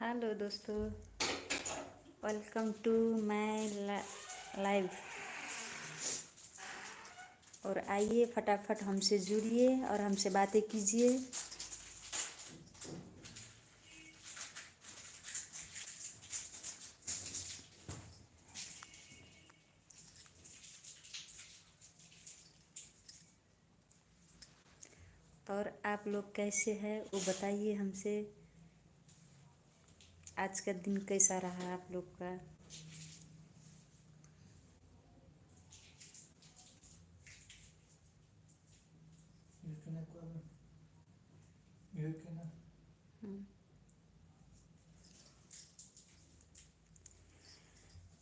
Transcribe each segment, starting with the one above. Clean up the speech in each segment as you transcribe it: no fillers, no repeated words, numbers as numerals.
Hello दोस्तों, welcome to my live. और आइए फटाफट हमसे जुड़िए और हमसे बातें कीजिए। और आप लोग कैसे हैं वो बताइए हमसे। आज का दिन कैसा रहा आप लोग का?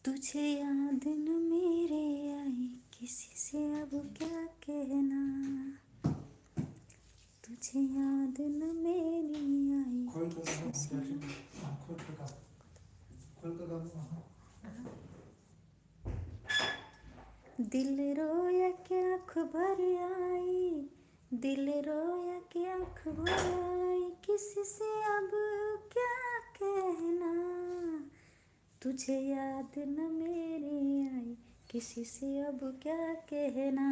तुझे याद न मेरे आई, किसी से अब क्या कहना। तुझे याद न मेरी आई, किसी से। दिल रोया कि आँख भर आई, दिल रोया कि आँख भर आई, किसी से अब क्या कहना। तुझे याद न मेरी आई, किसी से अब क्या कहना।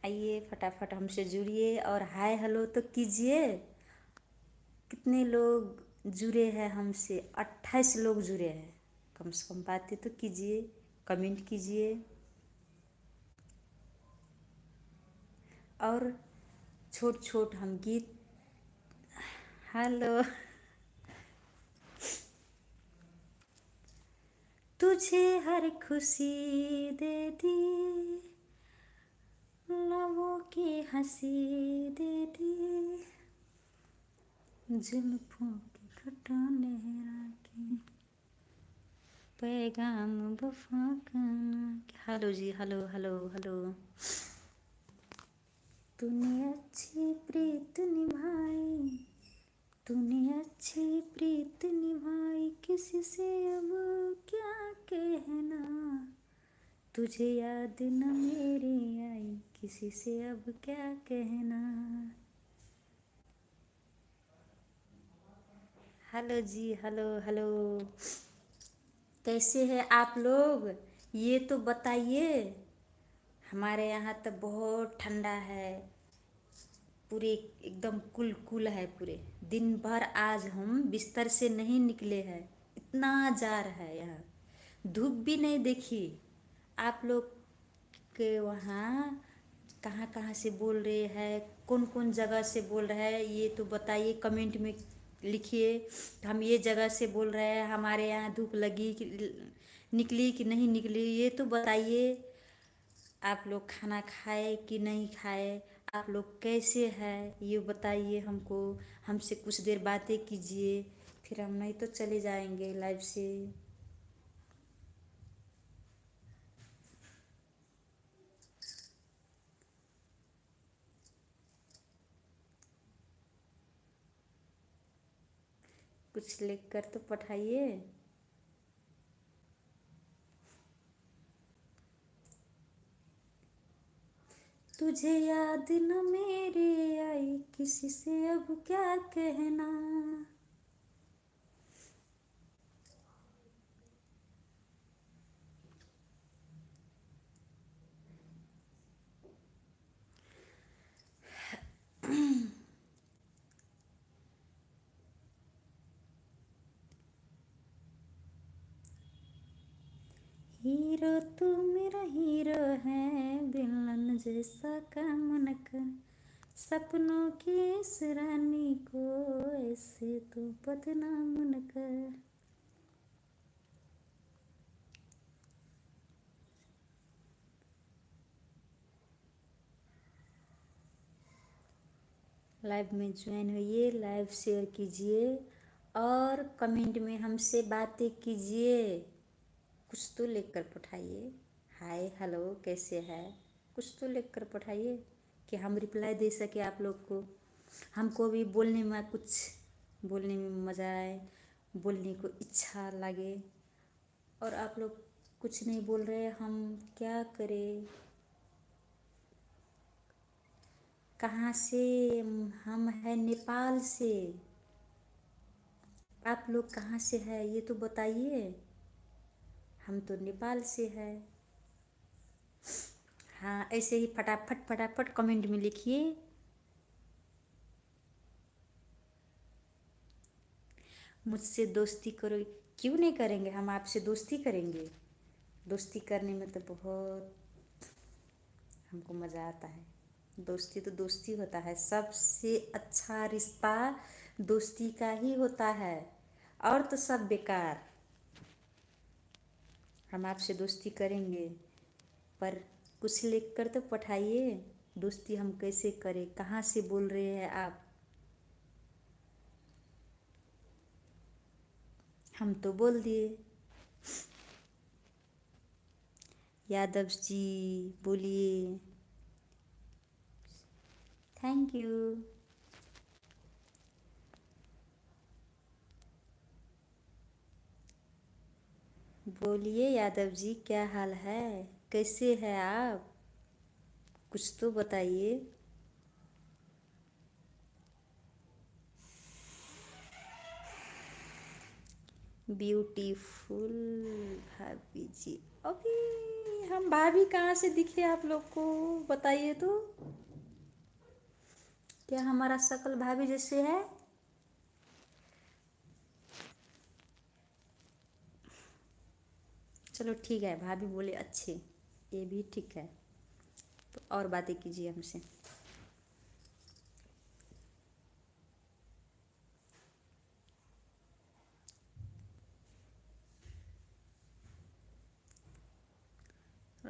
आइए फटाफट हमसे जुड़िए और हाय हेलो तो कीजिए। कितने लोग जुड़े हैं हमसे? 28 लोग जुड़े हैं। कम से कम बातें तो कीजिए, कमेंट कीजिए। और छोट छोट हम गीत। हेलो। तुझे हर खुशी दे दी, लबों की हंसी दे दी, जुल्फों की खटाने राखी, पैगाम वफा का। हेलो जी, हेलो हेलो हेलो। तूने अच्छी प्रीत निभाई, तूने अच्छी प्रीत निभाई, किसी से अब क्या कहना। तुझे याद न मेरी आई, किसी से अब क्या कहना। हेलो जी, हेलो हेलो। कैसे हैं आप लोग ये तो बताइए। हमारे यहाँ तो बहुत ठंडा है, पूरे एकदम कुल कुल है। पूरे दिन भर आज हम बिस्तर से नहीं निकले हैं, इतना जार है यहाँ। धूप भी नहीं देखी। आप लोग के वहाँ कहाँ कहाँ से बोल रहे हैं, कौन कौन जगह से बोल रहे हैं ये तो बताइए, कमेंट में लिखिए। हम ये जगह से बोल रहे हैं, हमारे यहाँ धूप लगी कि निकली कि नहीं निकली ये तो बताइए। आप लोग खाना खाए कि नहीं खाए, आप लोग कैसे हैं ये बताइए हमको। हमसे कुछ देर बातें कीजिए, फिर हम नहीं तो चले जाएंगे लाइव से। कुछ लिख कर तो पठाइए। तुझे याद न मेरी आई, किसी से अब क्या कहना। हीरो तू मेरा हीरो है, विलन जैसा काम न कर, सपनों की इस रानी को ऐसे तो बदनाम न कर। लाइव में ज्वाइन होइए, लाइव शेयर कीजिए और कमेंट में हमसे बातें कीजिए। कुछ तो लिख कर पठाइए। हाय हेलो कैसे है, कुछ तो लिख कर पठाइए कि हम रिप्लाई दे सके आप लोग को। हमको भी बोलने में कुछ बोलने में मज़ा आए, बोलने को इच्छा लगे। और आप लोग कुछ नहीं बोल रहे, हम क्या करें। कहाँ से? हम हैं नेपाल से। आप लोग कहाँ से है ये तो बताइए। हम तो नेपाल से है। हाँ, ऐसे ही फटाफट फटाफट कमेंट में लिखिए। मुझसे दोस्ती करो। क्यों नहीं करेंगे, हम आपसे दोस्ती करेंगे। दोस्ती करने में तो बहुत हमको मज़ा आता है। दोस्ती तो दोस्ती होता है, सबसे अच्छा रिश्ता दोस्ती का ही होता है, और तो सब बेकार। हम आपसे दोस्ती करेंगे, पर कुछ लिख कर तो पठाइए। दोस्ती हम कैसे करें, कहाँ से बोल रहे हैं आप? हम तो बोल दिए। यादव जी बोलिए। Thank you. बोलिए यादव जी, क्या हाल है, कैसे हैं आप? कुछ तो बताइए। ब्यूटीफुल भाभी जी। अभी हम भाभी कहाँ से दिखे आप लोग को, बताइए तो। क्या हमारा शक्ल भाभी जैसे है? चलो ठीक है, भाभी बोले अच्छे, ये भी ठीक है। तो और बातें कीजिए हमसे।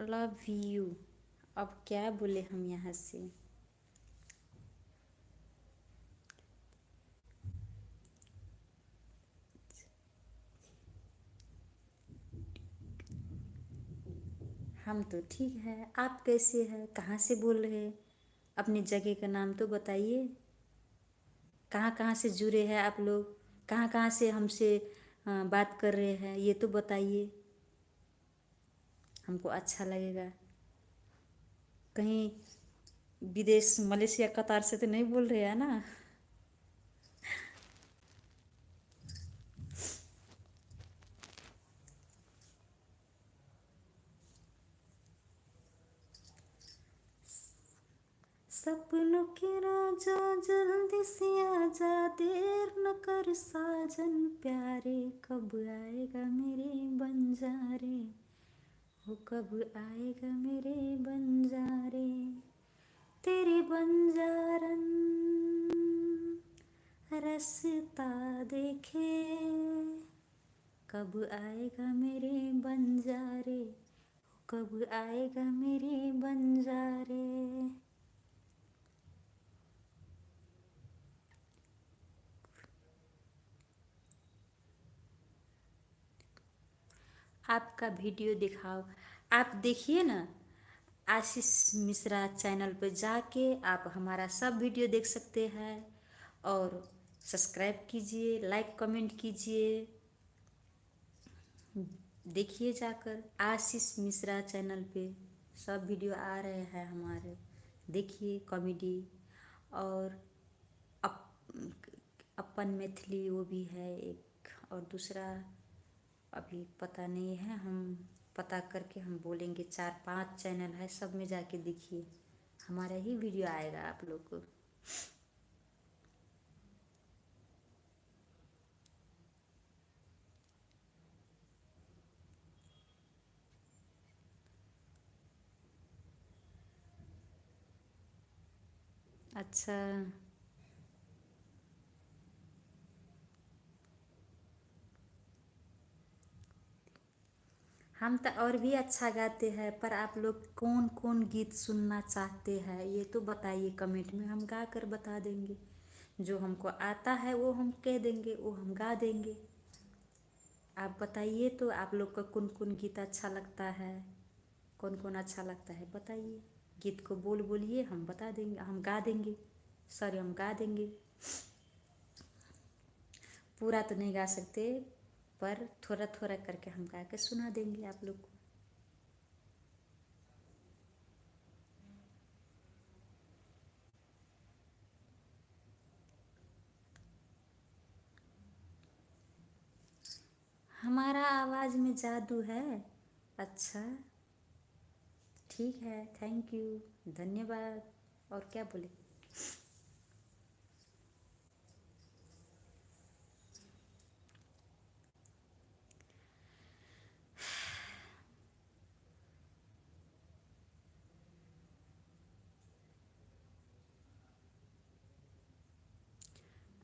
Love you. अब क्या बोले हम यहाँ से। हम तो ठीक है, आप कैसे हैं, कहाँ से बोल रहे हैं? अपनी जगह का नाम तो बताइए। कहाँ कहाँ से जुड़े हैं आप लोग, कहाँ कहाँ से हमसे बात कर रहे हैं, ये तो बताइए, हमको अच्छा लगेगा। कहीं विदेश, मलेशिया, कतार से तो नहीं बोल रहे हैं ना? सपनों के राजा जल्दी से आजा, देर न कर साजन प्यारे, कब आएगा मेरे बंजारे, वो कब आएगा मेरे बंजारे, तेरे बंजारन रास्ता देखे, कब आएगा मेरे बंजारे, कब आएगा मेरे बंजारे। आपका वीडियो दिखाओ। आप देखिए ना, आशीष मिश्रा चैनल पर जाके आप हमारा सब वीडियो देख सकते हैं, और सब्सक्राइब कीजिए, लाइक कमेंट कीजिए। देखिए जाकर आशीष मिश्रा चैनल पे सब वीडियो आ रहे हैं हमारे, देखिए कॉमेडी। और अप, अपन मैथिली वो भी है एक, और दूसरा अभी पता नहीं है, हम पता करके हम बोलेंगे। 4-5 चैनल है, सब में जाके देखिए, हमारा ही वीडियो आएगा आप लोग को। अच्छा, हम तो और भी अच्छा गाते हैं, पर आप लोग कौन कौन गीत सुनना चाहते हैं ये तो बताइए कमेंट में, हम गा कर बता देंगे। जो हमको आता है वो हम कह देंगे, वो हम गा देंगे। आप बताइए तो, आप लोग का कौन कौन गीत अच्छा लगता है, कौन कौन अच्छा लगता है बताइए। गीत को बोलिए, हम बता देंगे, हम गा देंगे। सॉरी, हम गा देंगे। पूरा तो नहीं गा सकते, पर थोड़ा थोड़ा करके हम गा के सुना देंगे आप लोग को। हमारा आवाज़ में जादू है। अच्छा, ठीक है, थैंक यू, धन्यवाद। और क्या बोले।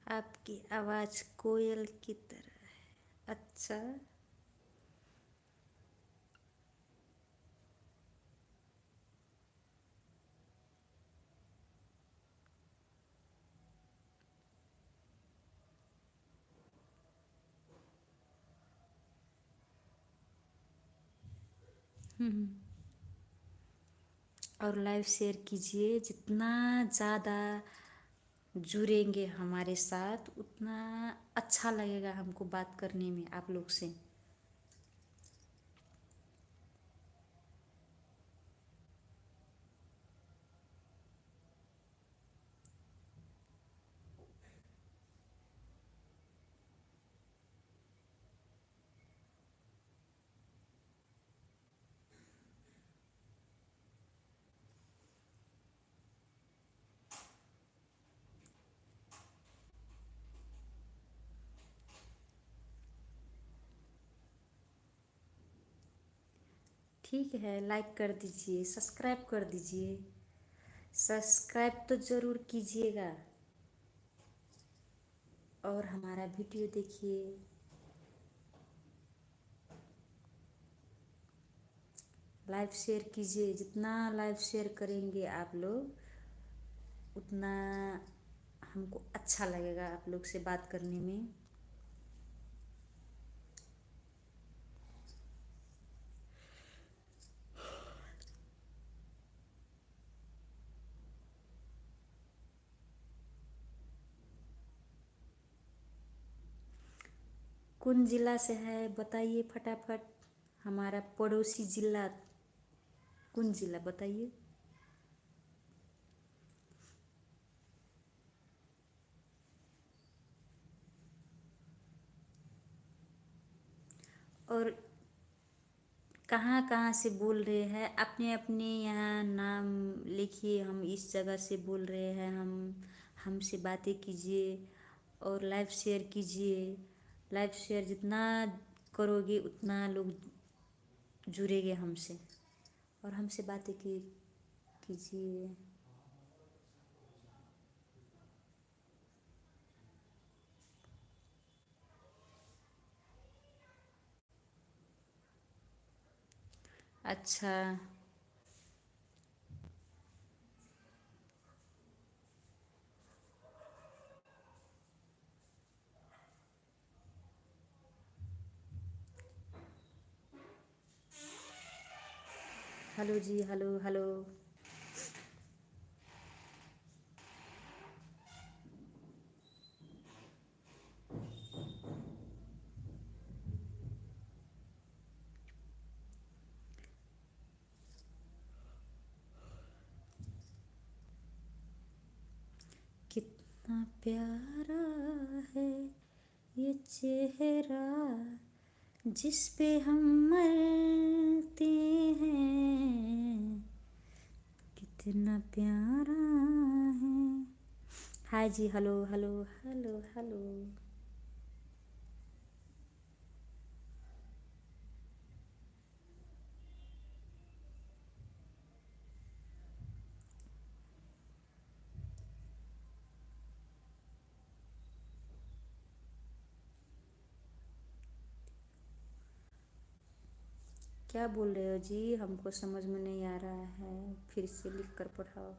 आपकी आवाज़ कोयल की तरह है। अच्छा। और लाइव शेयर कीजिए, जितना ज़्यादा जुड़ेंगे हमारे साथ उतना अच्छा लगेगा हमको बात करने में आप लोग से। ठीक है, लाइक कर दीजिए, सब्सक्राइब कर दीजिए। सब्सक्राइब तो ज़रूर कीजिएगा और हमारा वीडियो देखिए। लाइव शेयर कीजिए, जितना लाइव शेयर करेंगे आप लोग उतना हमको अच्छा लगेगा आप लोग से बात करने में। कौन ज़िला से है बताइए फटाफट। हमारा पड़ोसी ज़िला कौन ज़िला बताइए। और कहाँ कहाँ से बोल रहे हैं, अपने अपने यहाँ नाम लिखिए। हम इस जगह से बोल रहे हैं, हमसे बातें कीजिए और लाइव शेयर कीजिए। लाइव शेयर जितना करोगे उतना लोग जुड़ेंगे हमसे और हमसे बातें कीजिए। अच्छा। हेलो जी, हेलो हेलो। कितना प्यारा है ये चेहरा जिस पे हम मरते हैं, कितना प्यारा है। हाय जी, हेलो हेलो हेलो हेलो। क्या बोल रहे हो जी, हमको समझ में नहीं आ रहा है, फिर से लिख कर पढ़ाओ।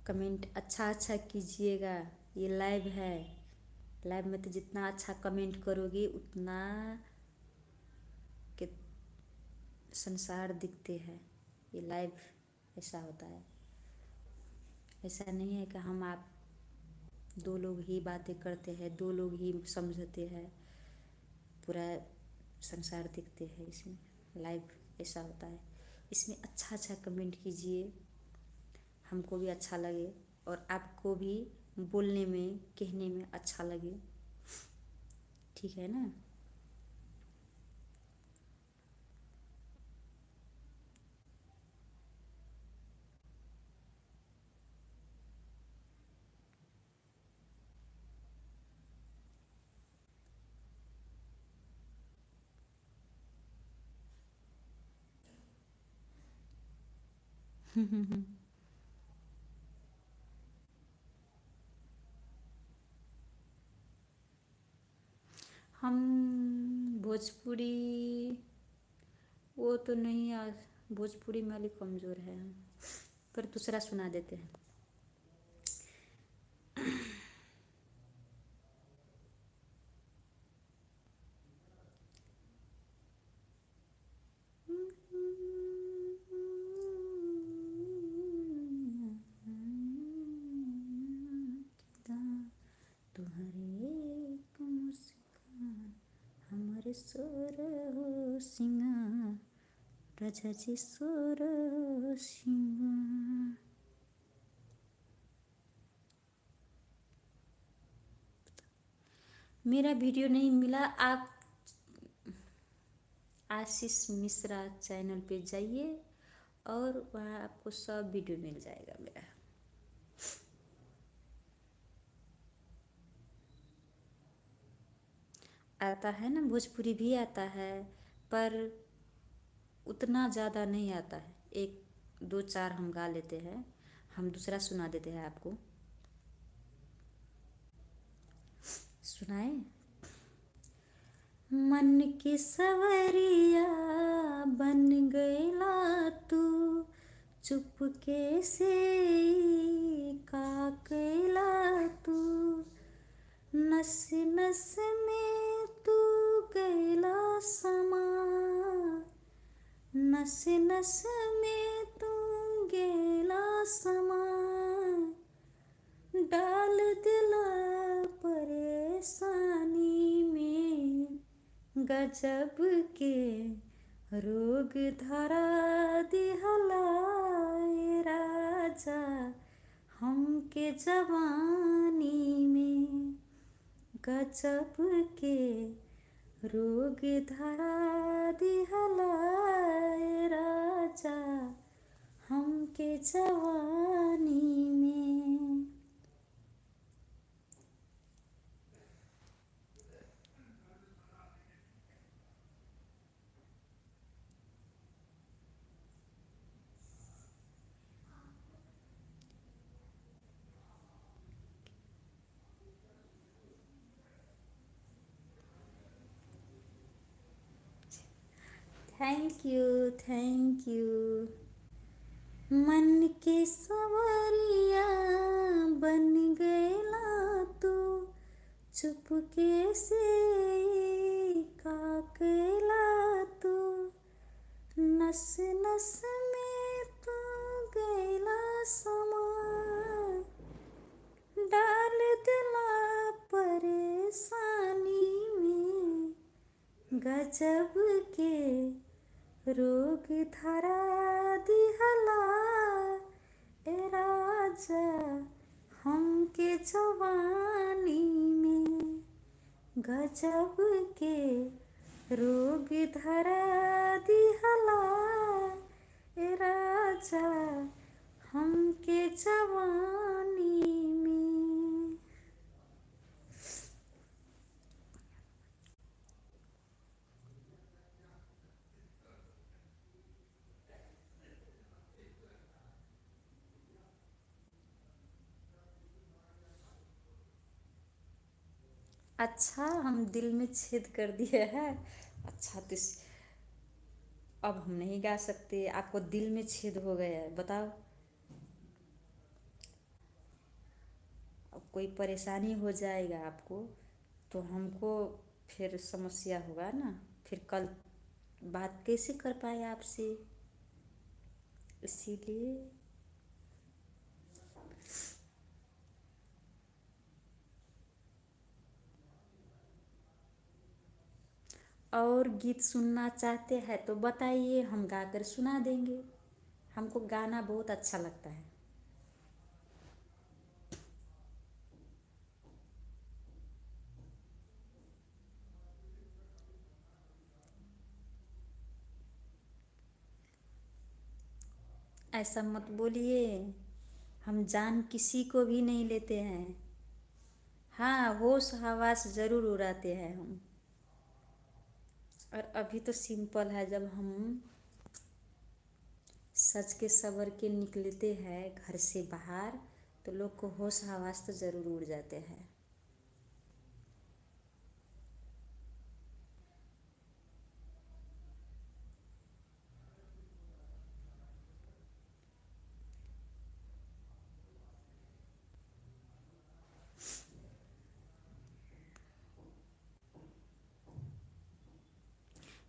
कमेंट अच्छा अच्छा कीजिएगा, ये लाइव है। लाइव में तो जितना अच्छा कमेंट करोगे उतना के संसार दिखते हैं। ये लाइव ऐसा होता है। ऐसा नहीं है कि हम आप दो लोग ही बातें करते हैं, दो लोग ही समझते हैं, पूरा संसार दिखते हैं इसमें। लाइव ऐसा होता है। इसमें अच्छा अच्छा कमेंट कीजिए, हमको भी अच्छा लगे और आपको भी बोलने में कहने में अच्छा लगे। ठीक है ना। हम भोजपुरी वो तो नहीं भोजपुरी में वाली कमज़ोर है हम, पर दूसरा सुना देते हैं। तुम्हारे एक मुस्कान हमारे सोर हो सिंगार राजा जी सोर हो सिंगार। मेरा वीडियो नहीं मिला, आप आशीष मिश्रा चैनल पे जाइए और वहाँ आपको सब वीडियो मिल जाएगा मेरा। आता है ना, भोजपुरी भी आता है पर उतना ज़्यादा नहीं आता है। एक दो चार हम गा लेते हैं, हम दूसरा सुना देते हैं आपको। सुनाए। मन की सवरिया बन गईला तू चुपके से का कैला तू नस नस में तू गईला समा नस नस में तू गेला समा डाल दिला परेशानी में गजब के रोग धरा दिहला ए राजा हमके जवानी में गजब के रोग धरा दिहला ए राजा हमके जवानी में। Thank you, thank you. मन के सवरिया बन गईला तू चुपके से का कैला तू नस नस में तू गईला समा डाल दिला परेशानी में गजब के रोग धरा दिहला ए राजा हमके जवानी में गजब के रोग धरा दिहला ए राजा हमके जवानी में। अच्छा, हम दिल में छेद कर दिए हैं। अच्छा तो अब हम नहीं गा सकते, आपको दिल में छेद हो गया है, बताओ। अब कोई परेशानी हो जाएगा आपको तो हमको फिर समस्या होगा ना, फिर कल बात कैसे कर पाए आपसे, इसीलिए। और गीत सुनना चाहते हैं तो बताइए, हम गाकर सुना देंगे। हमको गाना बहुत अच्छा लगता है। ऐसा मत बोलिए, हम जान किसी को भी नहीं लेते हैं। हाँ, होश हवास ज़रूर उड़ाते हैं हम। और अभी तो सिंपल है, जब हम सच के सवर के निकलते हैं घर से बाहर तो लोग को होश हवास तो ज़रूर उड़ जाते हैं।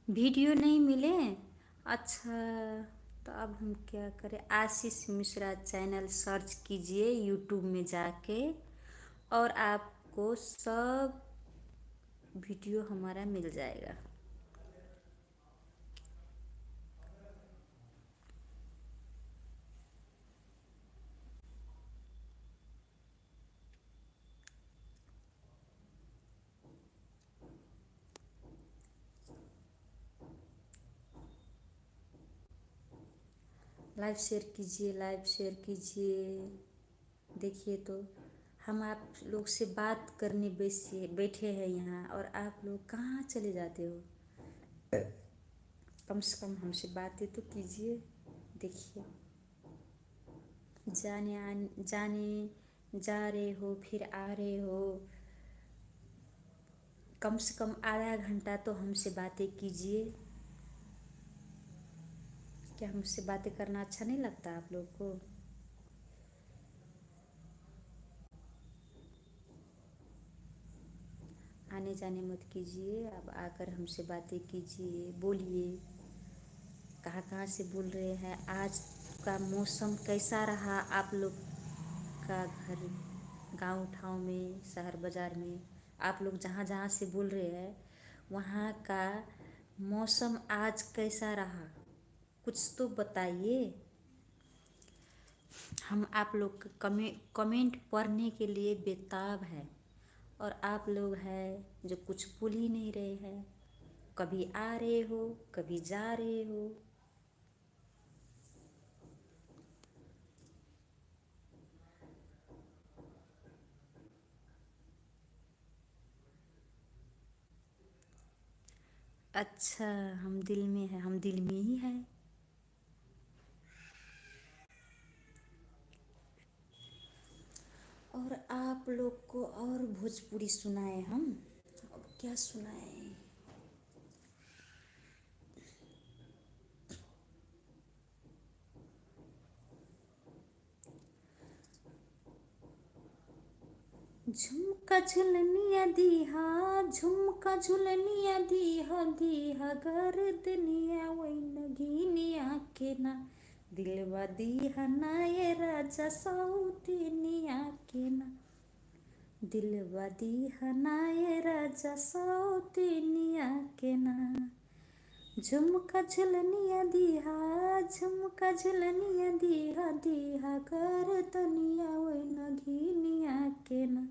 वीडियो नहीं मिले? अच्छा, तो अब हम क्या करें? आशीष मिश्रा चैनल सर्च कीजिए यूट्यूब में जाके, और आपको सब वीडियो हमारा मिल जाएगा। लाइव शेयर कीजिए, लाइव शेयर कीजिए। देखिए तो हम आप लोग से बात करने बैठे हैं यहाँ, और आप लोग कहाँ चले जाते हो? कम से कम हमसे बातें तो कीजिए। देखिए, जाने जा रहे हो, फिर आ रहे हो। कम से कम आधा घंटा तो हमसे बातें कीजिए। क्या हमसे बातें करना अच्छा नहीं लगता आप लोग को? आने जाने मत कीजिए, अब आकर हमसे बातें कीजिए, बोलिए। कहाँ कहाँ से बोल रहे हैं? आज का मौसम कैसा रहा आप लोग का? घर, गांव ठाव में, शहर बाज़ार में, आप लोग जहाँ जहाँ से बोल रहे हैं वहाँ का मौसम आज कैसा रहा? कुछ तो बताइए। हम आप लोग के कमेंट पढ़ने के लिए बेताब हैं, और आप लोग हैं जो कुछ बोल ही नहीं रहे हैं। कभी आ रहे हो, कभी जा रहे हो। अच्छा, हम दिल में है, हम दिल में ही है। और आप लोग को और भोजपुरी सुनाए हम? अब क्या सुनाए? झुमका झुलनिया दीहा, झुमका झुलनिया दीहा, दीहा गर्दनिया वही नगीनिया के ना। दिलवा दीहा ना ये राजा सौतीनिया के ना। दिलवा दीहा ना ये राजा सौतीनिया के ना। झुमका झुलनिया दीहा, झुमका झुलनिया दीहा, दीहा गर्दनिया वही नगीनिया के ना।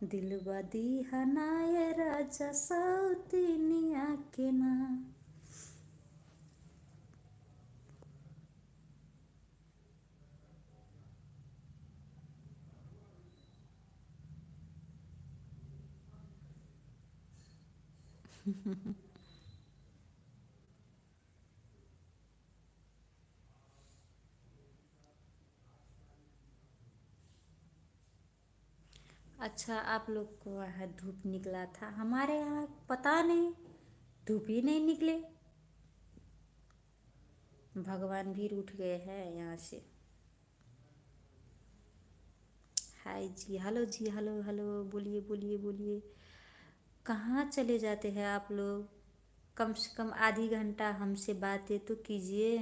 दिलवा दीहा ना ये राजा सौतीनिया के ना। अच्छा, आप लोग को वहाँ धूप निकला था, हमारे यहाँ पता नहीं, धूप ही नहीं निकले। भगवान भी रूठ गए हैं यहाँ से। हाय जी, हेलो जी, हेलो हेलो, बोलिए बोलिए बोलिए। कहाँ चले जाते हैं आप लोग? कम से कम आधी घंटा हमसे बातें तो कीजिए।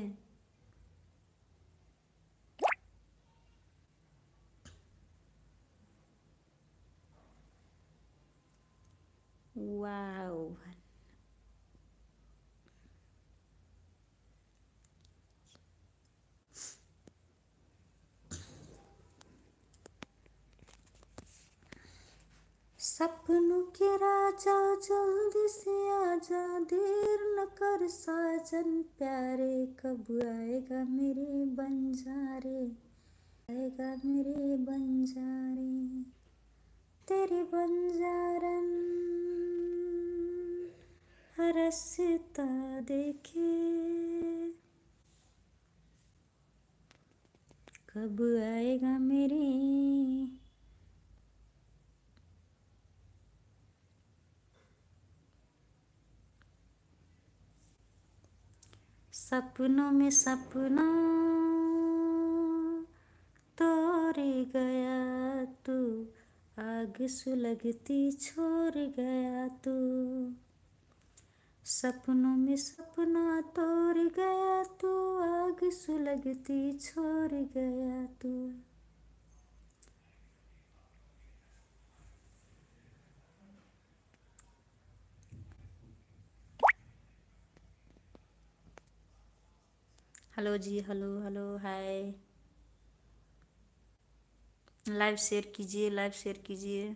वाह, सपनों के राजा जल्दी से आजा, देर न कर साजन प्यारे, कब आएगा मेरे बंजारे, आएगा मेरे बंजारे, तेरे बंजारन रास्ता देखे, कब आएगा मेरे सपनों में सपना तोड़ गया तू, आग सुलगती छोड़ गया तू, सपनों में सपना तोड़ गया तू, आग सुलगती छोड़ गया तू। हेलो जी, hello hello hi, live share कीजिए, लाइव शेयर कीजिए।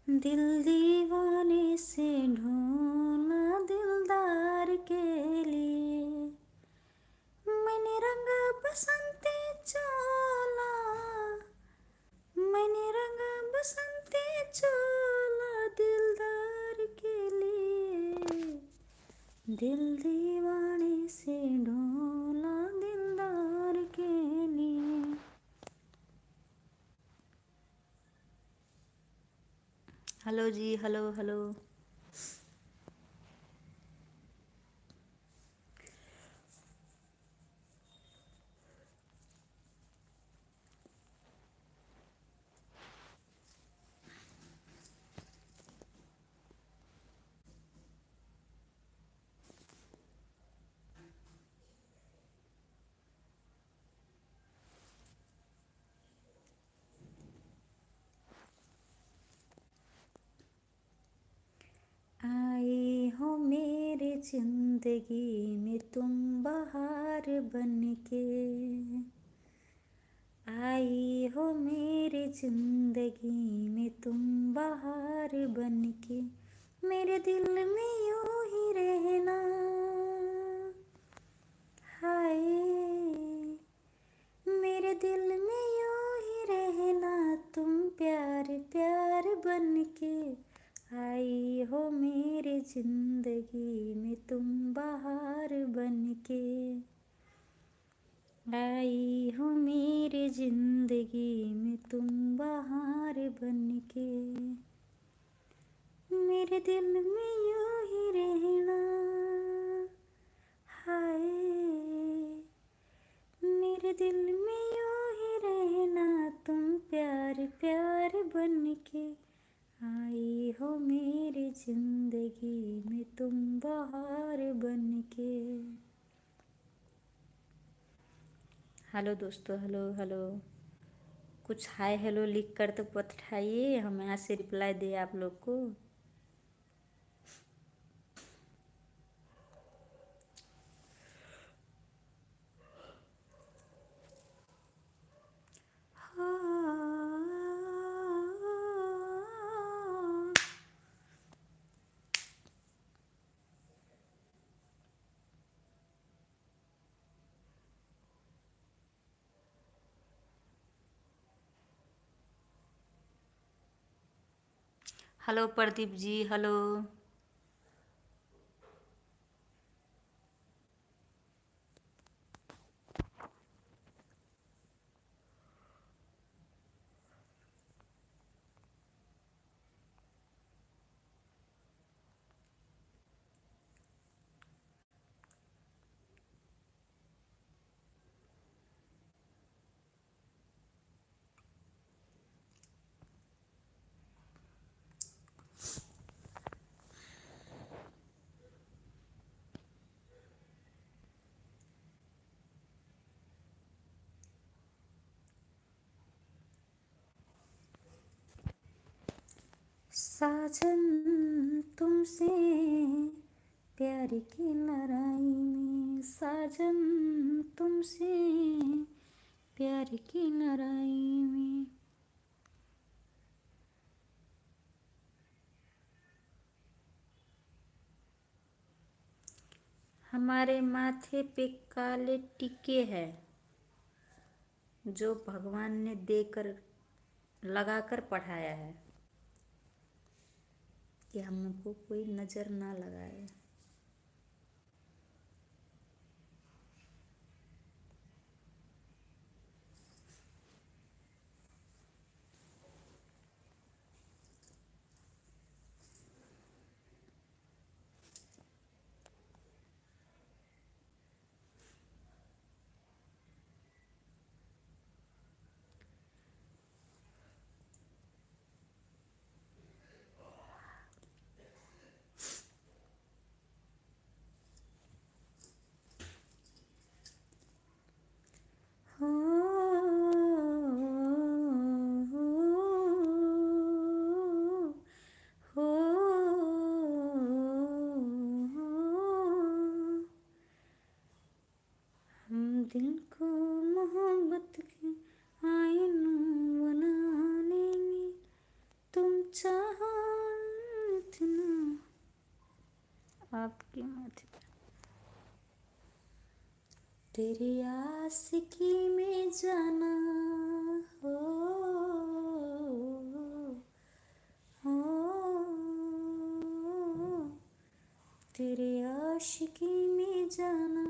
दिल दीवाने से ढूंढा दिलदार के लिए, मैंने रंगा बसंती चोला, मैंने रंगा बसंती चोला दिलदार के लिए, दिल दीवाने से ढूंढा दिलदार के लिए। हेलो जी, हेलो हेलो। आए हो मेरे जिंदगी में तुम बहार बनके, आई हो मेरे जिंदगी में तुम बहार बनके, मेरे दिल में यूं ही रहना, हाय मेरे दिल में यूं ही रहना, तुम प्यार प्यार बनके, आई हो मेरे जिंदगी में तुम बहार बनके, आई हो मेरे जिंदगी में तुम बहार बनके, मेरे दिल में यूं ही रहना, हाय मेरे दिल में यूं ही रहना, तुम प्यार प्यार बनके, आई हो मेरी जिंदगी में तुम बहार बनके। हेलो दोस्तों, हेलो हेलो, कुछ हाय हेलो लिख कर तो पठाइए, हम यहाँ से रिप्लाई दे आप लोग को। Hello Pradeep ji, hello. साजन तुमसे प्यार की लड़ाई में, साजन तुमसे प्यार की लड़ाई में। हमारे माथे पे काले टीके हैं जो भगवान ने देकर लगाकर पढ़ाया है कि हमको कोई नज़र ना लगाए। हो हो हम दिल को मोहब्बत के आईनों बना लेंगे। तुम चाहो इतना आपकी माथे पर। तेरी आशिकी में जाना हो हो तेरे आशिकी में जाना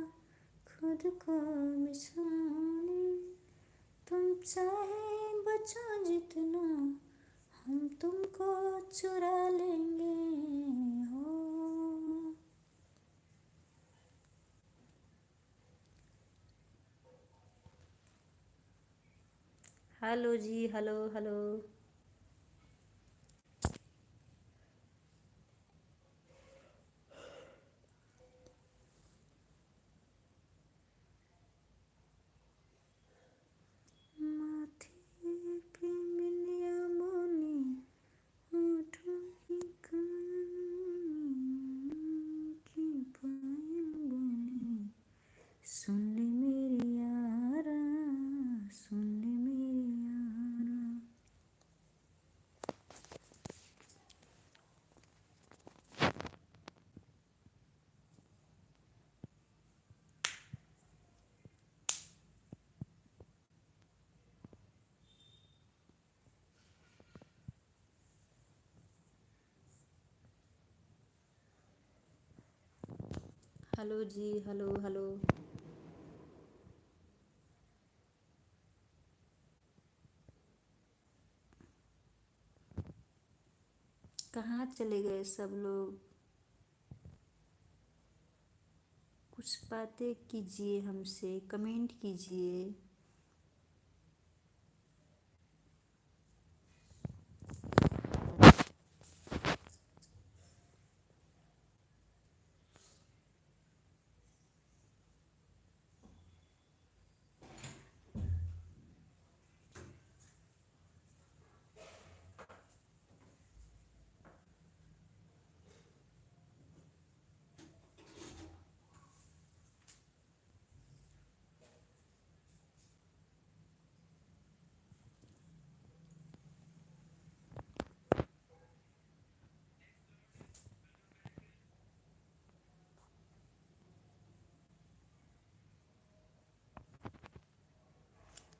खुद को बिछाने। तुम चाहे बचा जितना हम तुमको चुरा लेंगे हो। हेलो जी, हेलो हेलो। माथे पे बिंदिया मोनी, होठों की कान की पायल बोली। सुन ले मेरी यारा, सुन ले मेरी यारा। हेलो जी, हेलो हेलो। कहाँ चले गए सब लोग? कुछ बातें कीजिए हमसे, कमेंट कीजिए।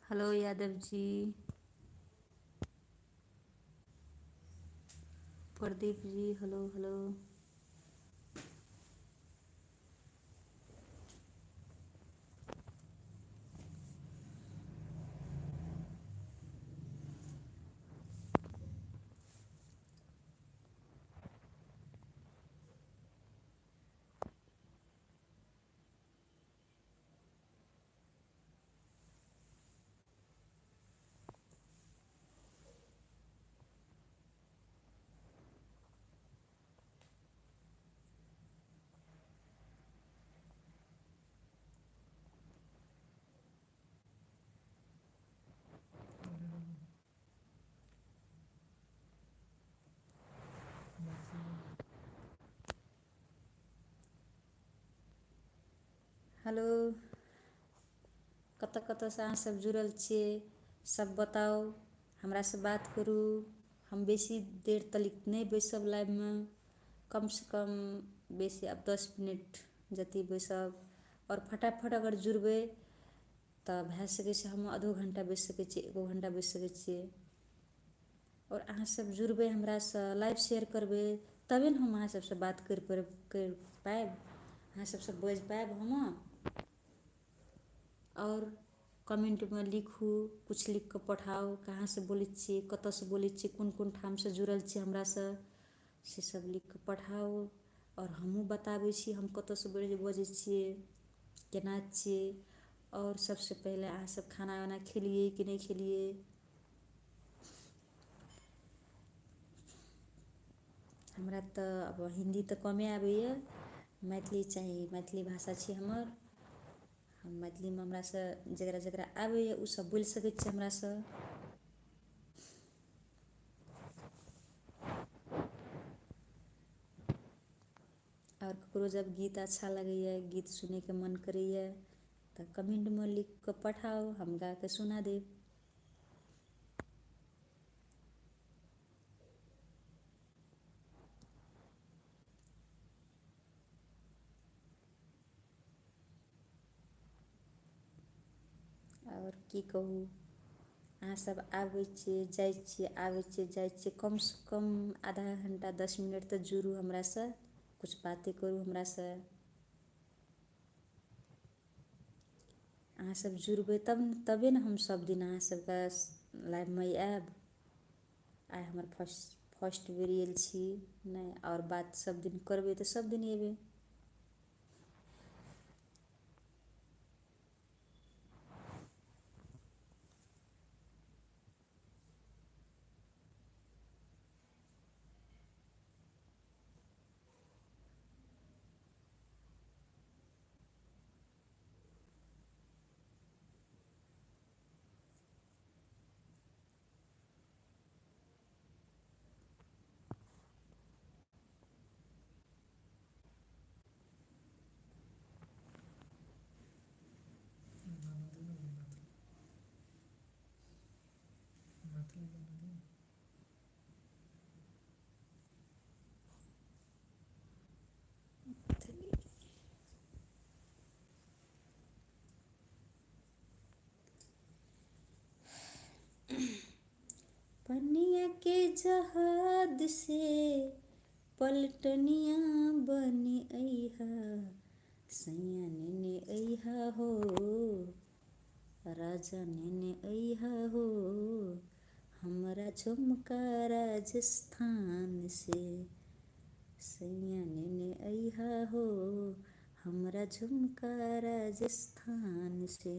Hello Yadav ji, Pradeep ji, hello hello. Hello, कतऽ कतऽ से अहाँ सब जुड़ल छियै सब बताउ, हमरा से बात करू। हम बेसी देर तलिक नहि बैसब लाइवमे, कमसँ कम बेसी आब 10 मिनट जति बैसब। आओर फटाफट अगर जुड़बै तऽ भए सकै छै हम आधो घण्टा बैस सकै छियै, 1 घण्टा बैस सकै छियै। और अहाँ सब जुड़बै हमरासँ, लाइव शेयर करबै, तबे ने हम अहाँ सबसँ बात करि पाएब, अहाँ सबसँ बाजि पाएब हम। और कमेंटमे लिखू, कुछ लिख कऽ पठाउ, कहाँसँ बोलै छियै, कतऽसँ बोलै छियै, कोन कोन ठामसँ जुड़ल छियै हमरासँ, से सब लिख कऽ पठाउ। और हमहूँ बताबै छी हम कतऽसँ बजै छियै, केना छियै। और सबसँ पहिले अहाँ सब खाना वाना खेलियै कि नहि खेलियै। हमरा तऽ अब हिन्दी तऽ कमे आबैए, मैथिली भाषा छी हमर। हम मैथिलीमे हमरासँ जकरा जकरा आबैए ओ सब बोलि सकै छै हमरासँ। और ककरो जब गीत अच्छा लगैए, गीत सुनैके मन करैए तऽ कमेंटमे लिख कऽ पठाउ, हम गा कऽ सुना देब। और की कहू, अहाँ सब आबै छियै जाइ छियै, आबै छियै जाइ छियै, कमसँ कम आधा घण्टा 10 मिनट तऽ जुड़ू हमरासँ, कुछ बातें करू हमरासँ। अहाँ सब जुड़बै तबे ने हम सब दिन अहाँ सबके लाइवमे आएब। आइ हमर फर्स्ट बेर आयल छी नहि, और बात सब दिन करबै तऽ सब दिन एबै। पनिया के जहाज से पलटनिया बनी अइहा, सैया नेने अइहा हो, राजा नेने अइहा हो, हमरा झुमका राजस्थान से, सैया नेने अइहा हो, हमरा झुमका राजस्थान से।